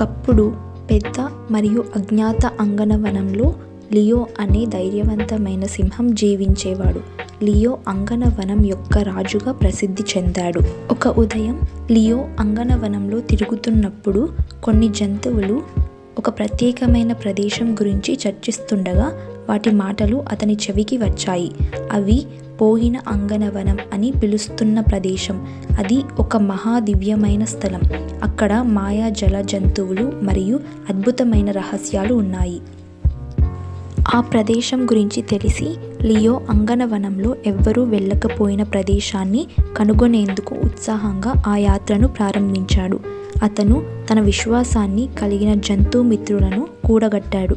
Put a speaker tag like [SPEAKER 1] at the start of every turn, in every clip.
[SPEAKER 1] ఒకప్పుడు పెద్ద మరియు అజ్ఞాత అంగనవనంలో లియో అనే ధైర్యవంతమైన సింహం జీవించేవాడు. లియో అంగనవనం యొక్క రాజుగా ప్రసిద్ధి చెందాడు. ఒక ఉదయం లియో అంగనవనంలో తిరుగుతున్నప్పుడు కొన్ని జంతువులు ఒక ప్రత్యేకమైన ప్రదేశం గురించి చర్చిస్తుండగా వాటి మాటలు అతని చెవికి వచ్చాయి. అవి పోయిన అంగనవనం అని పిలుస్తున్న ప్రదేశం. అది ఒక మహాదివ్యమైన స్థలం. అక్కడ మాయాజల జంతువులు మరియు అద్భుతమైన రహస్యాలు ఉన్నాయి. ఆ ప్రదేశం గురించి తెలిసి లియో అంగనవనంలో ఎవ్వరూ వెళ్ళకపోయిన ప్రదేశాన్ని కనుగొనేందుకు ఉత్సాహంగా ఆ యాత్రను ప్రారంభించాడు. అతను తన విశ్వాసాన్ని కలిగిన జంతు మిత్రులను కూడగట్టాడు.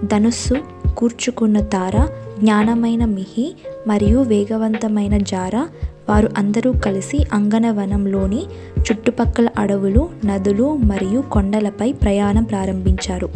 [SPEAKER 1] ధనుస్సు కూర్చుకున్న తార, జ్ఞానమైన మిహి మరియు వేగవంతమైన జారా, వారు అందరూ కలిసి అంగనవనంలోని చుట్టుపక్కల అడవులు, నదులు మరియు కొండలపై ప్రయాణం ప్రారంభించారు.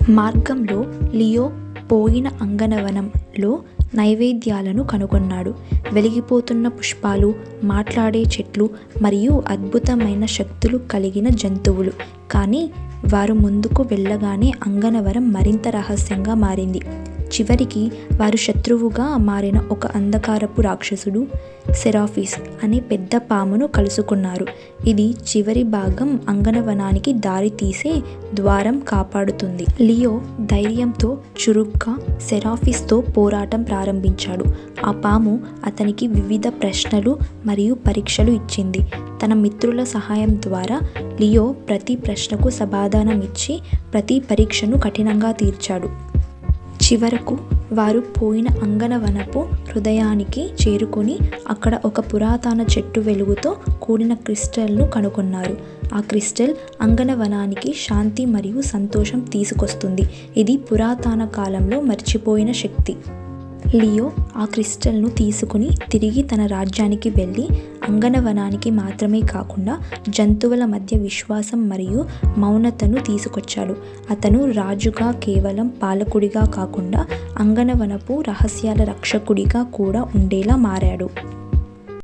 [SPEAKER 1] మార్గంలో లియో పోయిన అంగనవనంలో నైవేద్యాలను కనుగొన్నాడు. వెలిగిపోతున్న పుష్పాలు, మాట్లాడే చెట్లు మరియు అద్భుతమైన శక్తులు కలిగిన జంతువులు. కానీ వారు ముందుకు వెళ్ళగానే అంగనవనం మరింత రహస్యంగా మారింది. చివరికి వారు శత్రువుగా మారిన ఒక అంధకారపు రాక్షసుడు, సెరాఫిస్ అనే పెద్ద పామును కలుసుకున్నారు. ఇది చివరి భాగం అంగనవనానికి దారి తీసే ద్వారం కాపాడుతుంది. లియో ధైర్యంతో చురుగ్గా సెరాఫిస్తో పోరాటం ప్రారంభించాడు. ఆ పాము అతనికి వివిధ ప్రశ్నలు మరియు పరీక్షలు ఇచ్చింది. తన మిత్రుల సహాయం ద్వారా లియో ప్రతి ప్రశ్నకు సమాధానం ఇచ్చి ప్రతి పరీక్షను కఠినంగా తీర్చాడు. చివరకు వారు పోయిన అంగనవనపు హృదయానికి చేరుకొని అక్కడ ఒక పురాతన చెట్టు వెలుగుతో కూడిన క్రిస్టల్ను కనుగొన్నారు. ఆ క్రిస్టల్ అంగనవనానికి శాంతి మరియు సంతోషం తీసుకొస్తుంది. ఇది పురాతన కాలంలో మర్చిపోయిన శక్తి. లియో ఆ క్రిస్టల్ను తీసుకుని తిరిగి తన రాజ్యానికి వెళ్ళి అంగనవనానికి మాత్రమే కాకుండా జంతువుల మధ్య విశ్వాసం మరియు మౌనతను తీసుకొచ్చాడు. అతను రాజుగా కేవలం పాలకుడిగా కాకుండా అంగనవనపు రహస్యాల రక్షకుడిగా కూడా ఉండేలా మారాడు.